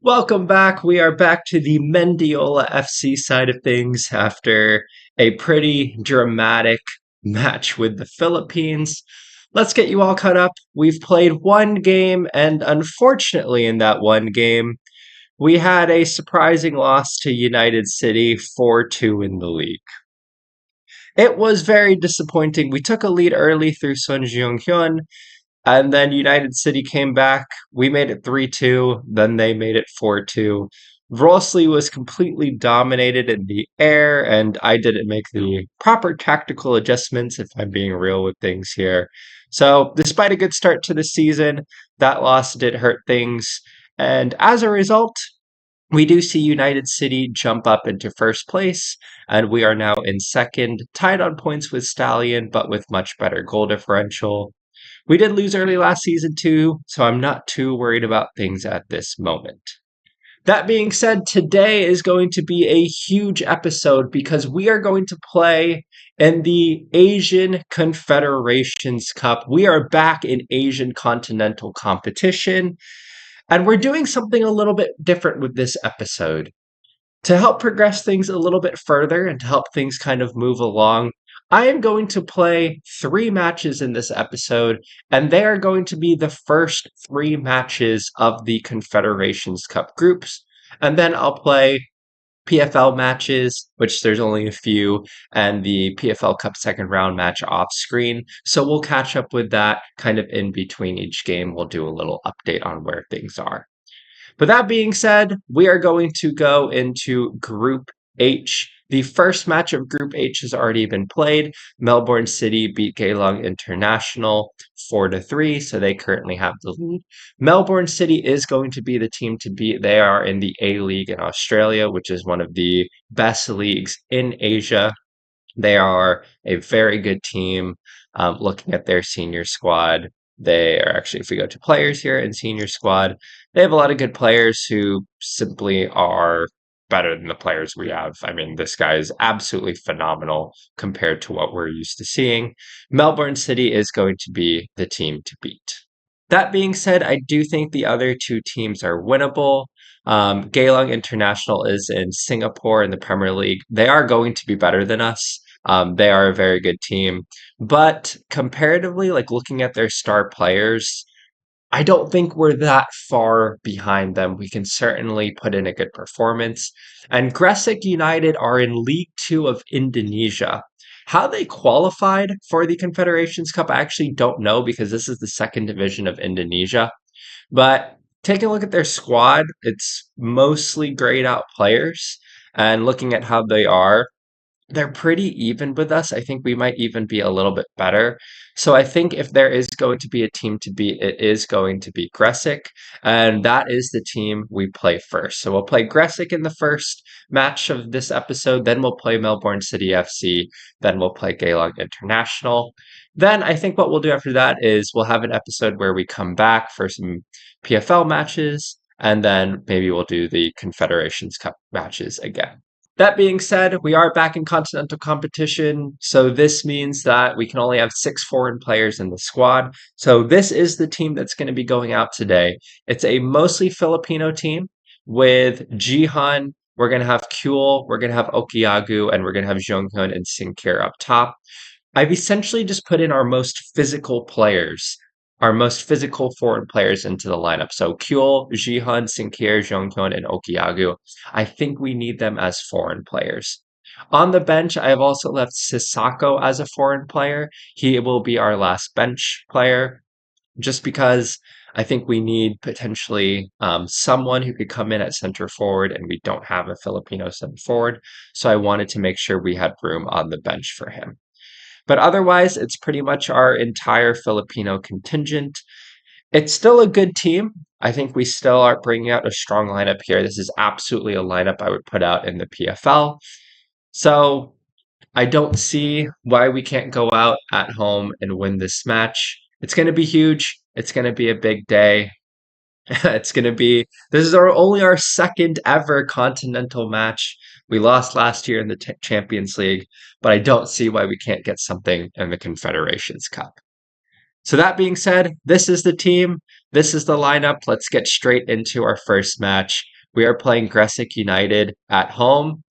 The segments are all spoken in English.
Welcome back. We are back to the Mendiola FC side of things after a pretty dramatic match with the Philippines. Let's get you all caught up. We've played one game, and unfortunately, in that one game, we had a surprising loss to United City 4-2 in the league. It was very disappointing. We took a lead early through Sun Jung-hyun, and then United City came back. We made it 3-2. Then they made it 4-2. Rossley was completely dominated in the air, and I didn't make the proper tactical adjustments, if I'm being real with things here. So, despite a good start to the season, that loss did hurt things. And as a result, we do see United City jump up into first place, and we are now in second, tied on points with Stallion, but with much better goal differential. We did lose early last season too, so I'm not too worried about things at this moment. That being said, today is going to be a huge episode because we are going to play in the Asian Confederations Cup. We are back in Asian continental competition, and we're doing something a little bit different with this episode. To help progress things a little bit further and to help things kind of move along, I am going to play three matches in this episode, and they are going to be the first three matches of the Confederations Cup groups. And then I'll play PFL matches, which there's only a few, and the PFL Cup second round match off screen. So we'll catch up with that kind of in between each game. We'll do a little update on where things are. But that being said, we are going to go into Group H. The first match of Group H has already been played. Melbourne City beat Geelong International 4-3, so they currently have the lead. Melbourne City is going to be the team to beat. They are in the A League in Australia, which is one of the best leagues in Asia. They are a very good team. Looking at their senior squad, they are actually, if we go to players here in senior squad, they have a lot of good players who simply are better than the players we have. I mean, this guy is absolutely phenomenal compared to what we're used to seeing. Melbourne City is going to be the team to beat. That being said, I do think the other two teams are winnable. Geelong International is in Singapore in the Premier League. They are going to be better than us. They are a very good team. But comparatively, like looking at their star players, I don't think we're that far behind them. We can certainly put in a good performance. And Gresik United are in League Two of Indonesia. How they qualified for the Confederations Cup, I actually don't know because this is the second division of Indonesia. But taking a look at their squad, it's mostly grayed out players. And looking at how they are, they're pretty even with us. I think we might even be a little bit better. So I think if there is going to be a team to beat, it is going to be Gresik, and that is the team we play first. So we'll play Gresik in the first match of this episode, then we'll play Melbourne City FC, then we'll play Geelong International. Then I think what we'll do after that is we'll have an episode where we come back for some PFL matches, and then maybe we'll do the Confederations Cup matches again. That being said, we are back in continental competition, so this means that we can only have 6 foreign players in the squad. So this is the team that's going to be going out today. It's a mostly Filipino team with Jihan. We're going to have Kuel, we're going to have Okiagu, and we're going to have Jonghyun and Sinkir up top. I've essentially just put in our most physical players, our most physical foreign players into the lineup. So Kuel, Jihan, Sinkir, Jonghyun, and Okiagu. I think we need them as foreign players. On the bench, I have also left Sisako as a foreign player. He will be our last bench player, just because I think we need potentially someone who could come in at center forward, and we don't have a Filipino center forward. So I wanted to make sure we had room on the bench for him. But otherwise, it's pretty much our entire Filipino contingent. It's still a good team. I think we still are bringing out a strong lineup here. This is absolutely a lineup I would put out in the PFL. So I don't see why we can't go out at home and win this match. It's going to be huge. It's going to be a big day. This is only our second ever continental match. We lost last year in the Champions League, but I don't see why we can't get something in the Confederations Cup. So that being said, this is the team. This is the lineup. Let's get straight into our first match. We are playing Gresik United at home.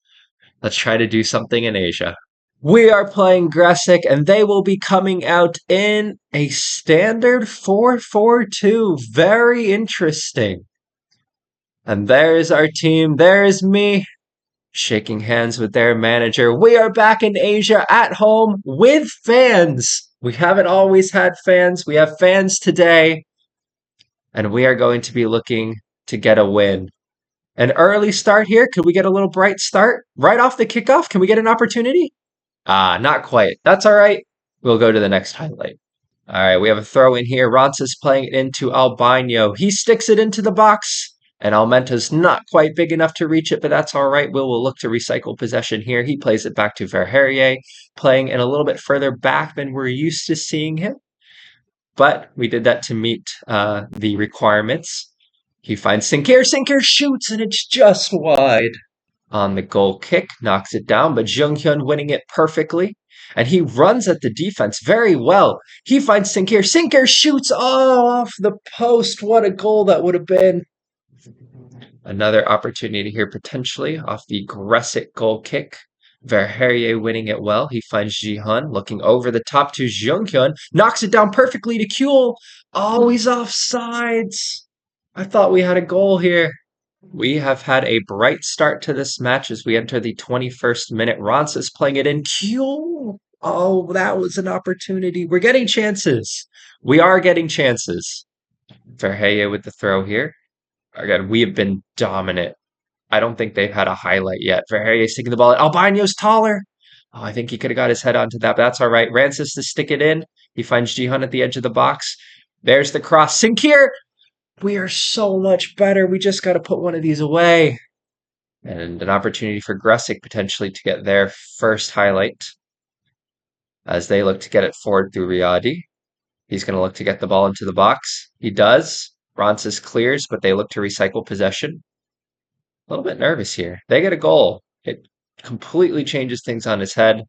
Let's try to do something in Asia. We are playing Gresik, and they will be coming out in a standard 4-4-2. Very interesting. And there's our team. There's me shaking hands with their manager. We are back in Asia at home with fans. We haven't always had fans. We have fans today, and we are going to be looking to get a win. An early start here. Could we get a little bright start right off the kickoff? Can we get an opportunity? Not quite. That's all right. We'll go to the next highlight. All right, we have a throw in here. Rance is playing it into Albino. He sticks it into the box, and Almenta's not quite big enough to reach it, but that's all right. Will look to recycle possession here. He plays it back to Verherrier, playing it a little bit further back than we're used to seeing him. But we did that to meet the requirements. He finds Sinclair. Sinclair shoots, and it's just wide. On the goal kick, knocks it down, but Junghyun winning it perfectly. And he runs at the defense very well. He finds Sinclair. Sinclair shoots off the post. What a goal that would have been. Another opportunity here potentially off the Gresik goal kick. Verherrier winning it well. He finds Jihan looking over the top to Junghyun. Knocks it down perfectly to Kuehl. Oh, he's offsides. I thought we had a goal here. We have had a bright start to this match as we enter the 21st minute. Rance is playing it in. Kuehl. Oh, that was an opportunity. We're getting chances. We are getting chances. Verheyen with the throw here. Again, we have been dominant. I don't think they've had a highlight yet. Verheyen's taking the ball. Albino's taller. Oh, I think he could have got his head onto that, but that's all right. Rancis to stick it in. He finds Jihan at the edge of the box. There's the cross. Sinclair. We are so much better. We just got to put one of these away. And an opportunity for Gresik potentially to get their first highlight as they look to get it forward through Riyadi. He's going to look to get the ball into the box. He does. Rancis clears, but they look to recycle possession. A little bit nervous here. They get a goal. It completely changes things on his head,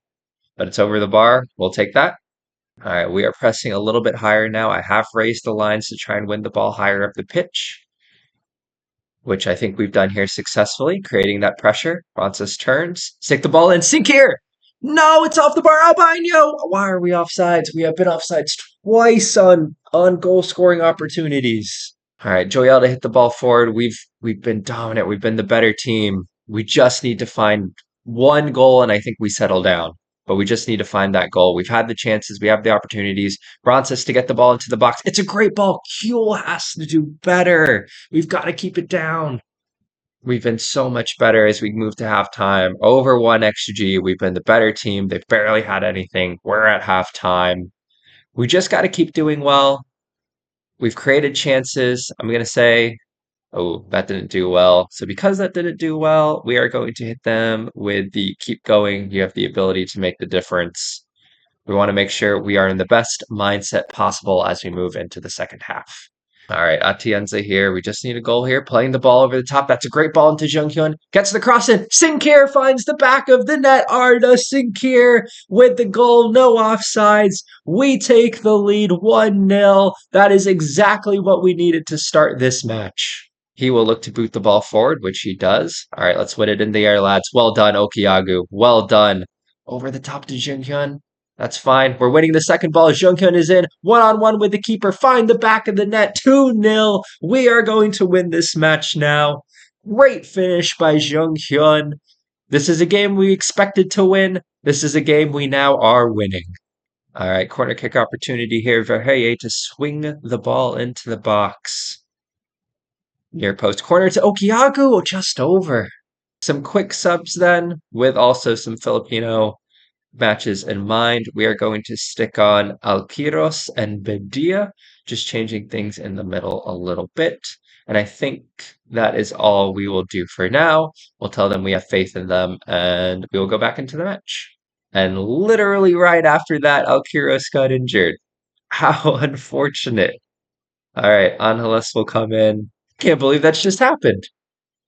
but it's over the bar. We'll take that. All right, we are pressing a little bit higher now. I have raised the lines to try and win the ball higher up the pitch, which I think we've done here successfully, creating that pressure. Francis turns, stick the ball in, sink here. No, it's off the bar, Albino. Why are we offsides? We have been offsides twice on goal scoring opportunities. All right, Joel to hit the ball forward. We've been dominant. We've been the better team. We just need to find one goal, and I think we settle down. But we just need to find that goal. We've had the chances. We have the opportunities. Francis to get the ball into the box. It's a great ball. Kuehl has to do better. We've got to keep it down. We've been so much better as we move to halftime. Over 1 XG. We've been the better team. They've barely had anything. We're at halftime. We just got to keep doing well. We've created chances. I'm going to say, oh, that didn't do well. So because that didn't do well, we are going to hit them with the keep going. You have the ability to make the difference. We want to make sure we are in the best mindset possible as we move into the second half. All right, Atienza here. We just need a goal here. Playing the ball over the top. That's a great ball into Junghyun. Gets the cross in. Sinclair finds the back of the net. Arda Sinclair with the goal. No offsides. We take the lead 1-0. That is exactly what we needed to start this match. He will look to boot the ball forward, which he does. All right, let's win it in the air, lads. Well done, Okiagu. Well done. Over the top to Junghyun. That's fine. We're winning the second ball. Junghyun is in. 1-on-1 with the keeper. Find the back of the net. 2-0. We are going to win this match now. Great finish by Junghyun. This is a game we expected to win. This is a game we now are winning. All right, corner kick opportunity here. Verheyen to swing the ball into the box. Near post corner to Okiagu. Just over. Some quick subs then, with also some Filipino matches in mind. We are going to stick on Alquiros and Bedia, just changing things in the middle a little bit. And I think that is all we will do for now. We'll tell them we have faith in them, and we will go back into the match. And literally right after that, Alquiros got injured. How unfortunate. All right, Angeles will come in. Can't believe that's just happened.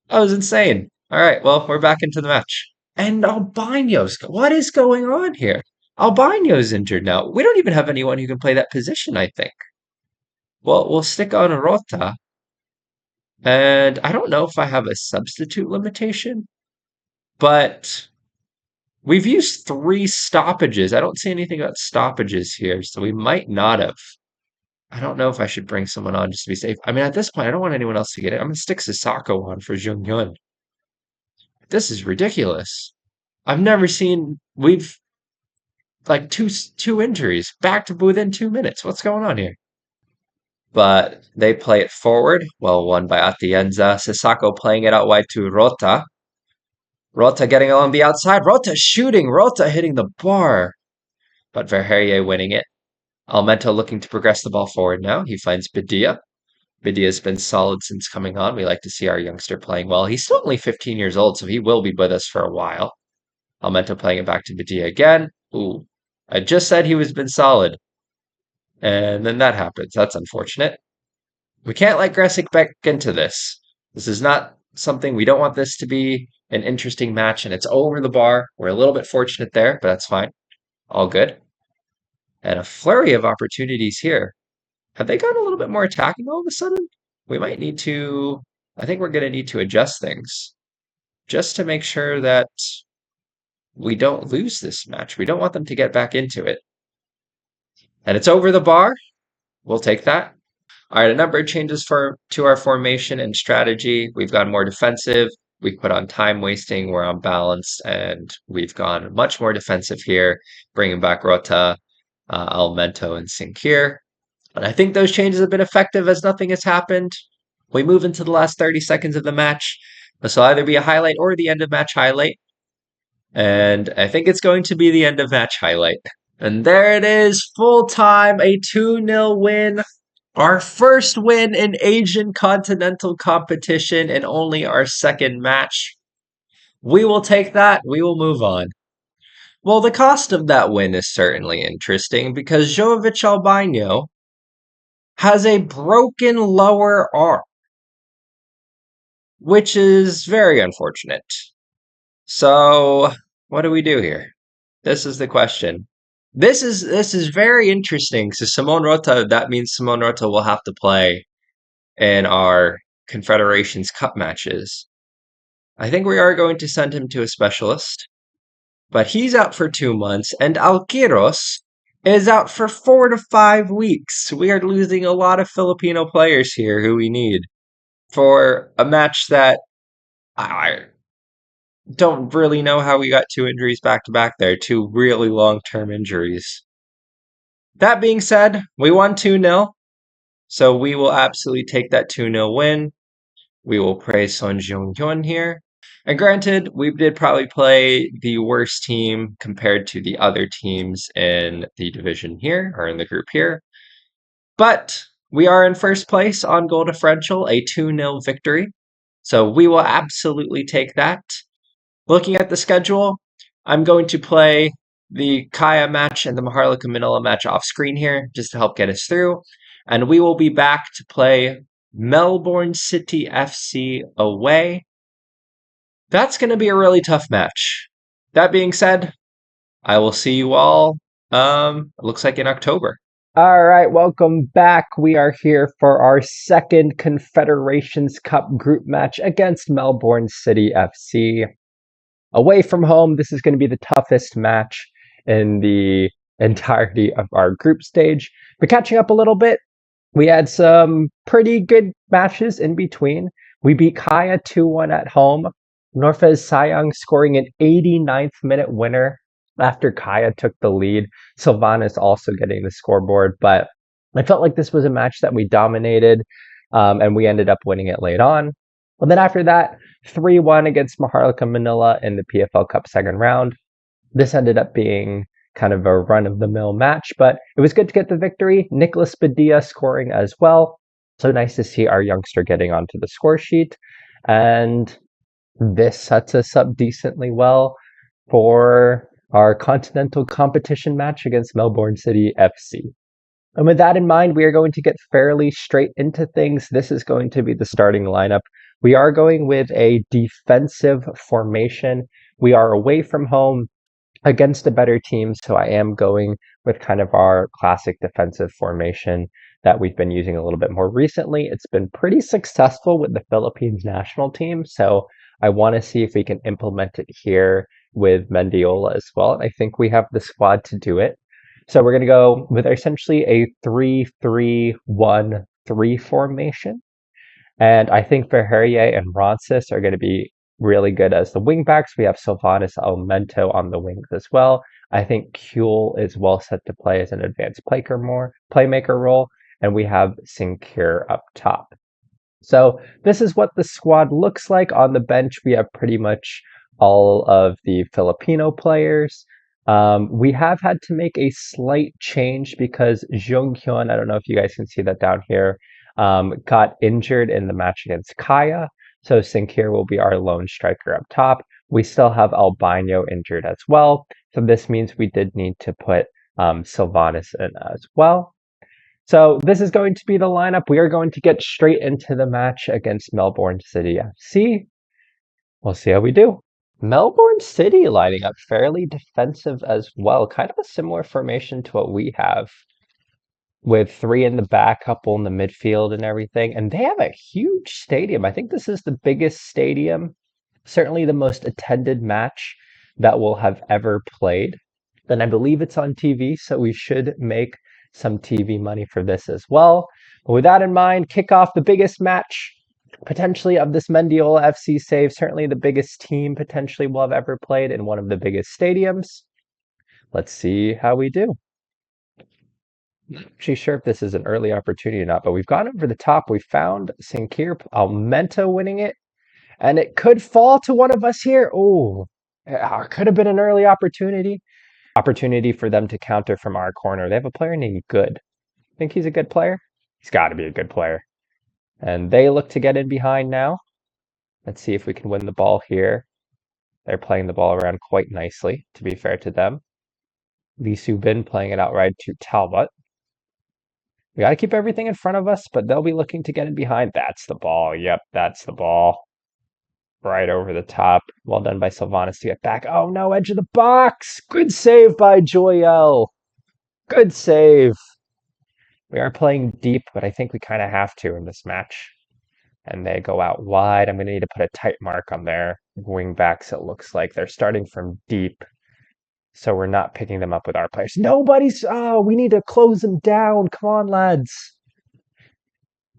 That was insane. All right, well, we're back into the match. And Albino's, what is going on here? Albino's injured now. We don't even have anyone who can play that position, I think. Well, we'll stick on Rota. And I don't know if I have a substitute limitation, but we've used 3 stoppages. I don't see anything about stoppages here, so we might not have. I don't know if I should bring someone on just to be safe. I mean, at this point, I don't want anyone else to get it. I'm gonna stick Sissako on for Jung This is ridiculous. I've never seen we've like two injuries back to within 2 minutes. What's going on here? But they play it forward. Well, won by Atienza. Sissako playing it out wide to Rota. Rota getting along the outside. Rota shooting. Rota hitting the bar. But Verheyen winning it. Almento looking to progress the ball forward now. He finds Badia. Badia's been solid since coming on. We like to see our youngster playing well. He's still only 15 years old, so he will be with us for a while. Almento playing it back to Badia again. Ooh, I just said he was been solid. And then that happens. That's unfortunate. We can't let Gressick back into this. This is not something we don't want this to be an interesting match, and it's over the bar. We're a little bit fortunate there, but that's fine. All good. And a flurry of opportunities here. Have they gotten a little bit more attacking all of a sudden? We might need to. I think we're going to need to adjust things just to make sure that we don't lose this match. We don't want them to get back into it. And it's over the bar. We'll take that. All right, a number of changes to our formation and strategy. We've gone more defensive. We put on time wasting. We're on balance, and we've gone much more defensive here, bringing back Rota, Almento, and Sinkir. And I think those changes have been effective as nothing has happened. We move into the last 30 seconds of the match. This will either be a highlight or the end of match highlight. And I think it's going to be the end of match highlight. And there it is, full time, a 2-0 win. Our first win in Asian continental competition and only our second match. We will take that. We will move on. Well, the cost of that win is certainly interesting because Jovic Albino has a broken lower arm, which is very unfortunate. So, what do we do here? This is the question. This is very interesting. So Simone Rota, that means Simone Rota will have to play in our Confederations Cup matches. I think we are going to send him to a specialist, but he's out for 2 months, and Alquiros is out for 4 to 5 weeks. We are losing a lot of Filipino players here who we need for a match that I don't really know how we got 2 injuries back to back there, 2 really long term injuries. That being said, we won 2-0, so we will absolutely take that 2-0 win. We will praise Son Jung-hyun here. And granted, we did probably play the worst team compared to the other teams in the division here, or in the group here. But we are in first place on goal differential, a 2-0 victory. So we will absolutely take that. Looking at the schedule, I'm going to play the Kaya match and the Maharlika Manila match off screen here just to help get us through. And we will be back to play Melbourne City FC away. That's going to be a really tough match. That being said, I will see you all, it looks like in October. All right, welcome back. We are here for our second Confederations Cup group match against Melbourne City FC. Away from home, this is going to be the toughest match in the entirety of our group stage. But catching up a little bit, we had some pretty good matches in between. We beat Kaya 2-1 at home. Norfez Sayang scoring an 89th minute winner after Kaya took the lead. Sylvanas also getting the scoreboard, but I felt like this was a match that we dominated, and we ended up winning it late on. And then after that, 3-1 against Maharlika Manila in the PFL Cup second round. This ended up being kind of a run-of-the-mill match, but it was good to get the victory. Nicholas Badia scoring as well. So nice to see our youngster getting onto the score sheet. And this sets us up decently well for our continental competition match against Melbourne City FC. And with that in mind, we are going to get fairly straight into things. This is going to be the starting lineup. We are going with a defensive formation. We are away from home against a better team, so I am going with kind of our classic defensive formation. that we've been using a little bit more recently. It's been pretty successful with the Philippines national team, so I want to see if we can implement it here with Mendiola as well. And I think we have the squad to do it. So we're going to go with essentially a 3-3-1-3 formation. And I think Verheerye and Roncis are going to be really good as the wingbacks. We have Sylvanas Almento on the wings as well. I think Kuhl is well set to play as an advanced playmaker role, and we have Sinclair up top. So this is what the squad looks like. On the bench, we have pretty much all of the Filipino players. We have had to make a slight change because Jung Hyun, I don't know if you guys can see that down here, got injured in the match against Kaya. So Sinclair will be our lone striker up top. We still have Albino injured as well. So this means we did need to put Sylvanas in as well. So this is going to be the lineup. We are going to get straight into the match against Melbourne City FC. We'll see how we do. Melbourne City lining up fairly defensive as well. Kind of a similar formation to what we have, with three in the back, couple in the midfield and everything. And they have a huge stadium. I think this is the biggest stadium, certainly the most attended match that we'll have ever played. And I believe it's on TV, so we should make some TV money for this as well. But with that in mind, kick off the biggest match potentially of this Mendiola FC save, certainly the biggest team potentially we'll have ever played in one of the biggest stadiums. Let's see how we do. Not actually sure if this is an early opportunity or not, but we've gone over the top. We found Sinclair Almento winning it, and it could fall to one of us here. Oh, it could have been an early opportunity. Opportunity for them to counter from our corner. They have a player named Good. Think he's a good player? He's got to be a good player. And they look to get in behind now. Let's see if we can win the ball here. They're playing the ball around quite nicely, to be fair to them. Lee Subin playing it outright to Talbot. We got to keep everything in front of us, but they'll be looking to get in behind. That's the ball. Yep, that's the ball. Right over the top. Well done by Sylvanas to get back. Oh no, edge of the box. Good save by Joyelle. Good save. We are playing deep, but I think we kind of have to in this match. And they go out wide. I'm going to need to put a tight mark on their wing backs. It looks like they're starting from deep, so we're not picking them up with our players. We need to close them down. Come on, lads.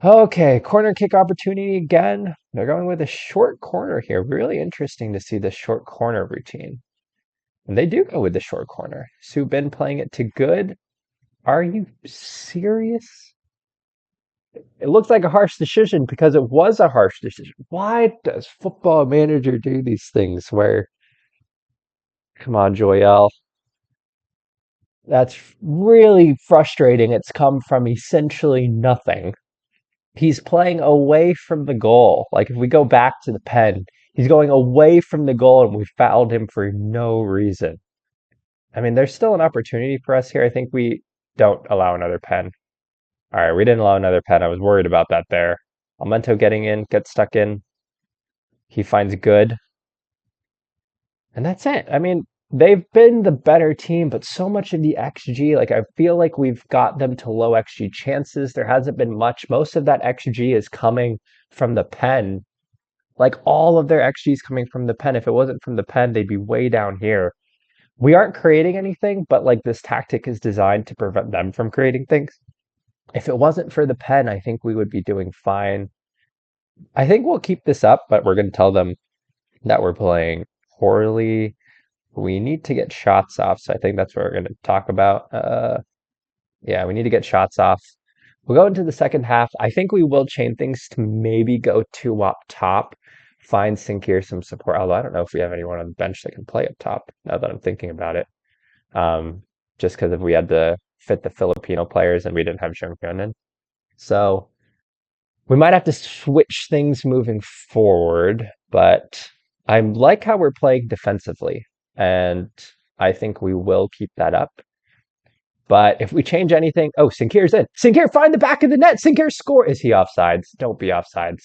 Okay, corner kick opportunity again. They're going with a short corner here. Really interesting to see the short corner routine. And they do go with the short corner. Subin playing it to Good. Are you serious? It looks like a harsh decision because it was a harsh decision. Why does Football Manager do these things where... Come on, Joyelle. That's really frustrating. It's come from essentially nothing. He's playing away from the goal. Like, if we go back to the pen, he's going away from the goal and we fouled him for no reason. I mean, there's still an opportunity for us here. I think we don't allow another pen. All right, we didn't allow another pen. I was worried about that there. Almento getting in, gets stuck in. He finds Good. And that's it. I mean, they've been the better team, but so much of the XG, like I feel like we've got them to low XG chances. There hasn't been much. Most of that XG is coming from the pen. Like all of their XG is coming from the pen. If it wasn't from the pen, they'd be way down here. We aren't creating anything, but like this tactic is designed to prevent them from creating things. If it wasn't for the pen, I think we would be doing fine. I think we'll keep this up, but we're going to tell them that we're playing poorly. We need to get shots off, so I think that's what we're going to talk about. Yeah, we need to get shots off. We'll go into the second half. I think we will chain things to maybe go two up top, find Sinclair some support. Although I don't know if we have anyone on the bench that can play up top, now that I'm thinking about it. Just because if we had to fit the Filipino players and we didn't have Jung Hyun. So we might have to switch things moving forward, but I like how we're playing defensively, and I think we will keep that up. But if we change anything... Oh, Sinclair's in. Sinclair, find the back of the net. Sinclair, score. Is he offsides? Don't be offsides.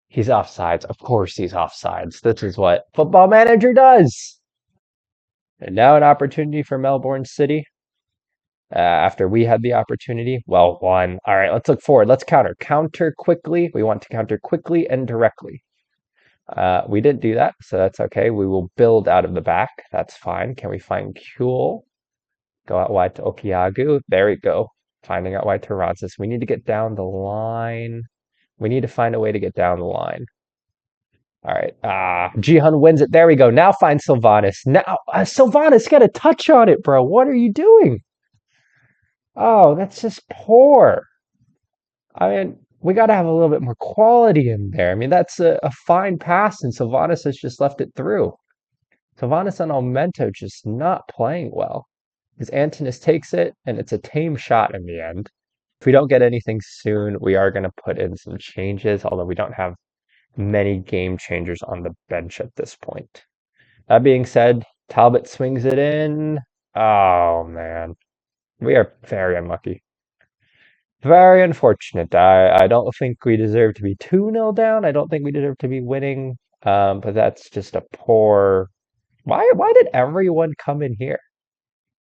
He's offsides. Of course he's offsides. This is what Football Manager does. And now an opportunity for Melbourne City. after we had the opportunity. Well, one. All right, let's look forward. Let's counter. Counter quickly. We want to counter quickly and directly. We didn't do that, so that's okay. We will build out of the back. That's fine. Can we find Kuhl? Go out wide to Okiagu. There we go. Finding out wide to Ronsis. We need to get down the line. We need to find a way to get down the line. All right. Jihan wins it. There we go. Now find Sylvanas. Now, Sylvanas, get a touch on it, bro. What are you doing? Oh, that's just poor. I mean, we got to have a little bit more quality in there. I mean, that's a fine pass, and Sylvanas has just left it through. Sylvanas and Almento just not playing well. Because Antonis takes it, and it's a tame shot in the end. If we don't get anything soon, we are going to put in some changes, although we don't have many game changers on the bench at this point. That being said, Talbot swings it in. Oh, man. We are very unlucky. Very unfortunate. I don't think we deserve to be 2-0 down. I don't think we deserve to be winning. But that's just a poor. Why did everyone come in here?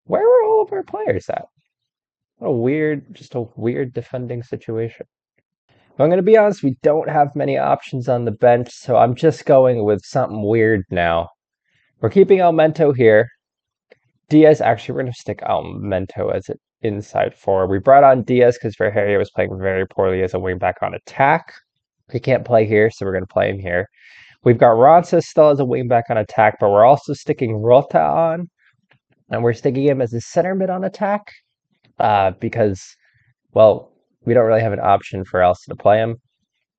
Where were all of our players at? What a weird, just a weird defending situation. If I'm going to be honest, we don't have many options on the bench, so I'm just going with something weird now. We're keeping Almento here. Diaz, actually, we're going to stick Almento as an inside forward. We brought on Diaz because Verheria was playing very poorly as a wingback on attack. He can't play here, so we're going to play him here. We've got Ronsa still as a wingback on attack, but we're also sticking Rota on, and we're sticking him as a center mid on attack because, well, we don't really have an option for else to play him.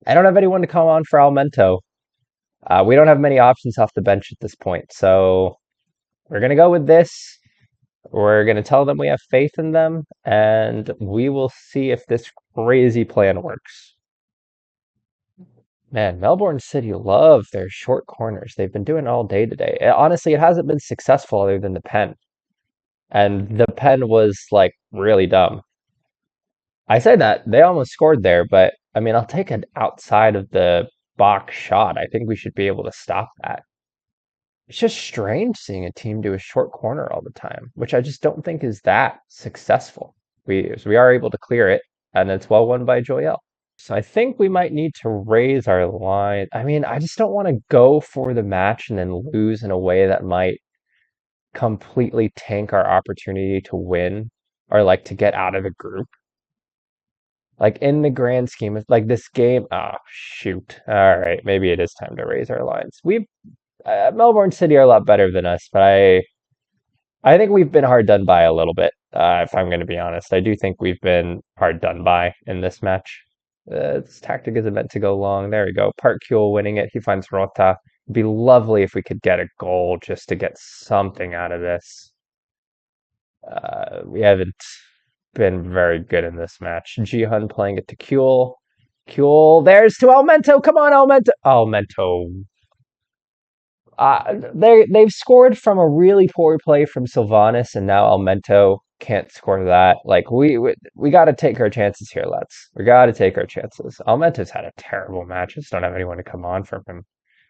I don't have anyone to come on for Almento. We don't have many options off the bench at this point, so we're going to go with this. We're going to tell them we have faith in them, and we will see if this crazy plan works. Man, Melbourne City love their short corners. They've been doing it all day today. Honestly, it hasn't been successful other than the pen. And the pen was like really dumb. I say that they almost scored there, but I mean, I'll take an outside of the box shot. I think we should be able to stop that. It's just strange seeing a team do a short corner all the time, which I just don't think is that successful. We are able to clear it, and it's well won by Joel. So I think we might need to raise our line. I mean, I just don't want to go for the match and then lose in a way that might completely tank our opportunity to win or like to get out of the group. Like in the grand scheme of like this game, oh shoot. All right, maybe it is time to raise our lines. We Melbourne City are a lot better than us, but I think we've been hard done by a little bit. If I'm going to be honest, I do think we've been hard done by in this match. This tactic isn't meant to go long. There we go. Park Kuhl winning it. He finds Rota. It'd be lovely if we could get a goal just to get something out of this. We haven't been very good in this match. Jihan playing it to Kuhl. Kuhl, there's to Almento. Come on, Almento. Almento. They've scored from a really poor play from Sylvanas, and now Almento can't score that. Like we got to take our chances here, lads. We got to take our chances. Almento's had a terrible match. Just don't have anyone to come on from him.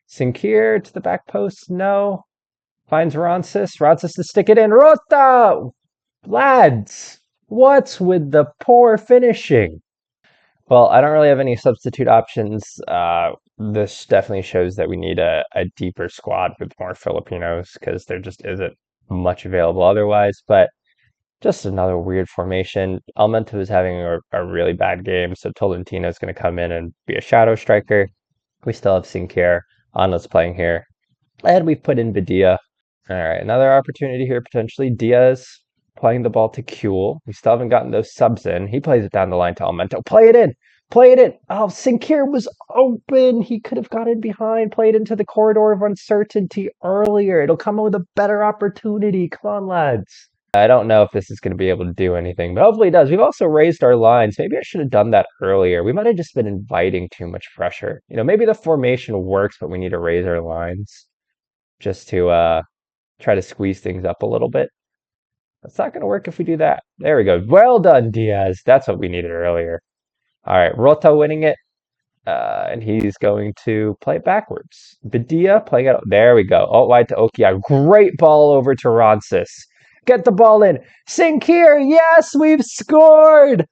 Sinkir to the back post. No. Finds Ronsis. Ronsis to stick it in. Rota! Lads, what's with the poor finishing? Well, I don't really have any substitute options. This definitely shows that we need a deeper squad with more Filipinos because there just isn't much available otherwise. But just another weird formation. Almento is having a really bad game, so Tolentino is going to come in and be a shadow striker. We still have Sinclair. Anna's playing here. And we've put in Badia. All right, another opportunity here potentially. Diaz playing the ball to Kuhl. We still haven't gotten those subs in. He plays it down the line to Almento. Play it in. Play it in. Oh, Sinclair was open. He could have got in behind, played into the corridor of uncertainty earlier. It'll come with a better opportunity. Come on, lads. I don't know if this is going to be able to do anything, but hopefully it does. We've also raised our lines. Maybe I should have done that earlier. We might have just been inviting too much pressure. Maybe the formation works, but we need to raise our lines just to try to squeeze things up a little bit. It's not going to work if we do that. There we go. Well done, Diaz. That's what we needed earlier. All right, Rota winning it. And he's going to play it backwards. Badia playing it. There we go. Out wide to Okia. Great ball over to Ronsis. Get the ball in. Sink here. Yes, we've scored.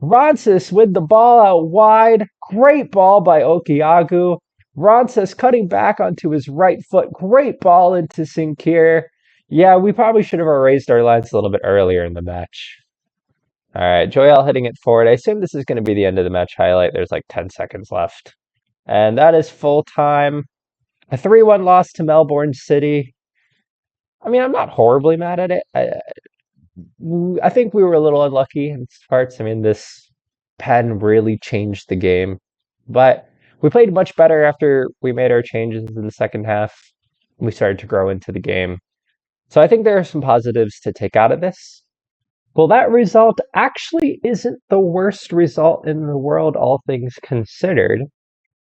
Ronsis with the ball out wide. Great ball by Okiagu. Ronsis cutting back onto his right foot. Great ball into Sinkir. Yeah, we probably should have raised our lines a little bit earlier in the match. All right, Joel hitting it forward. I assume this is going to be the end of the match highlight. There's like 10 seconds left. And that is full time. A 3-1 loss to Melbourne City. I mean, I'm not horribly mad at it. I think we were a little unlucky in parts. I mean, this pen really changed the game. But we played much better after we made our changes in the second half. We started to grow into the game. So I think there are some positives to take out of this. Well, that result actually isn't the worst result in the world, all things considered,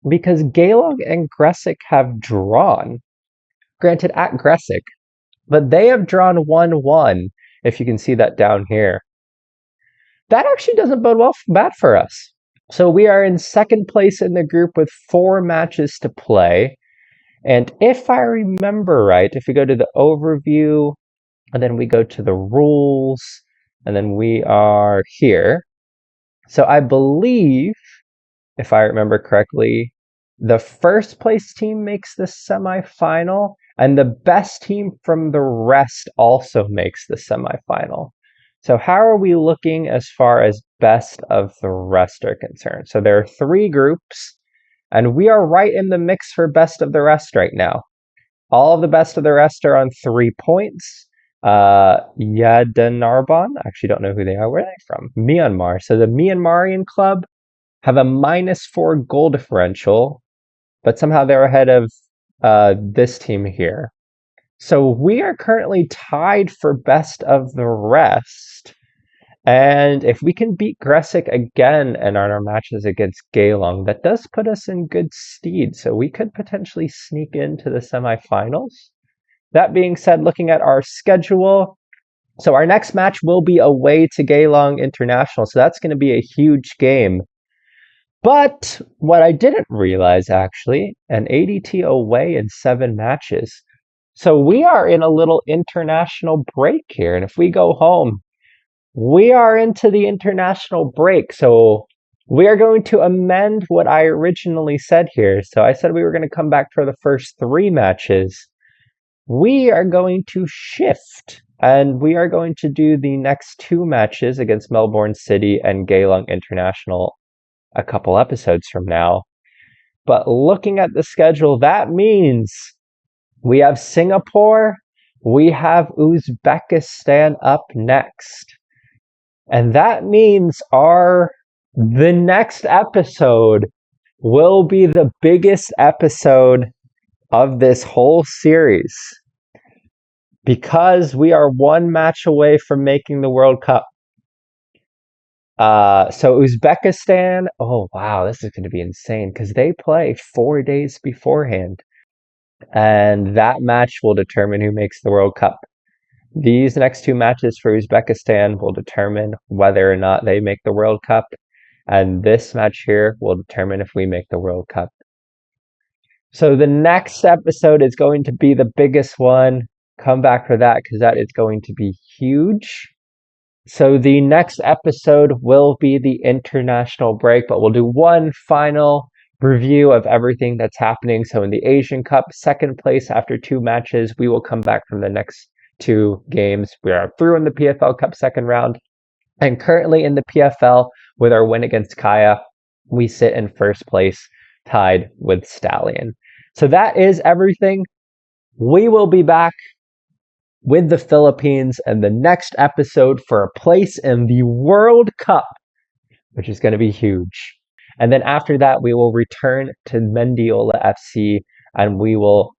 because Gaylord and Gressick have drawn. Granted, at Gressick, but they have drawn 1-1, if you can see that down here. That actually doesn't bode bad for us. So we are in second place in the group with 4 matches to play. And if I remember right, if we go to the overview, and then we go to the rules, and then we are here. So I believe, if I remember correctly, the first place team makes the semifinal, and the best team from the rest also makes the semifinal. So how are we looking as far as best of the rest are concerned? So there are 3 groups, and we are right in the mix for best of the rest right now. All of the best of the rest are on 3 points. Yadanarbon, I actually don't know who they are. Where are they from? Myanmar. So the Myanmarian club have a -4 goal differential, but somehow they're ahead of this team here. So we are currently tied for best of the rest. And if we can beat Gressick again in our matches against Geelong, that does put us in good stead. So we could potentially sneak into the semifinals. That being said, looking at our schedule, so our next match will be away to Geelong International. So that's going to be a huge game. But what I didn't realize, actually, an ADT away in 7 matches. So we are in a little international break here. And if we go home, we are into the international break. So we are going to amend what I originally said here. So I said we were going to come back for the first 3 matches. We are going to shift, and we are going to do the next 2 matches against Melbourne City and Geelong International a couple episodes from now. But looking at the schedule, that means we have Singapore, we have Uzbekistan up next. And that means the next episode will be the biggest episode of this whole series, because we are 1 match away from making the World Cup. So Uzbekistan, oh wow, this is going to be insane, because they play 4 days beforehand, and that match will determine who makes the World Cup. These next 2 matches for Uzbekistan will determine whether or not they make the World Cup, and this match here will determine if we make the World Cup. So the next episode is going to be the biggest one. Come back for that, because that is going to be huge. So the next episode will be the international break, but we'll do one final review of everything that's happening. So in the Asian Cup, second place after 2 matches, we will come back from the next 2 games. We are through in the PFL Cup second round, and currently in the PFL with our win against Kaya, we sit in first place, tied with Stallion. So that is everything. We will be back with the Philippines and the next episode for a place in the World Cup, which is going to be huge. And then after that, we will return to Mendiola FC, and we will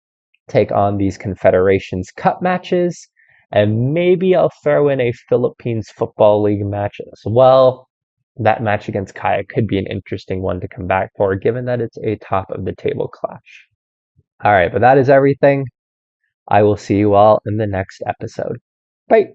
take on these Confederations Cup matches. And maybe I'll throw in a Philippines Football League match as well. That match against Kaya could be an interesting one to come back for, given that it's a top of the table clash. All right, but that is everything. I will see you all in the next episode. Bye.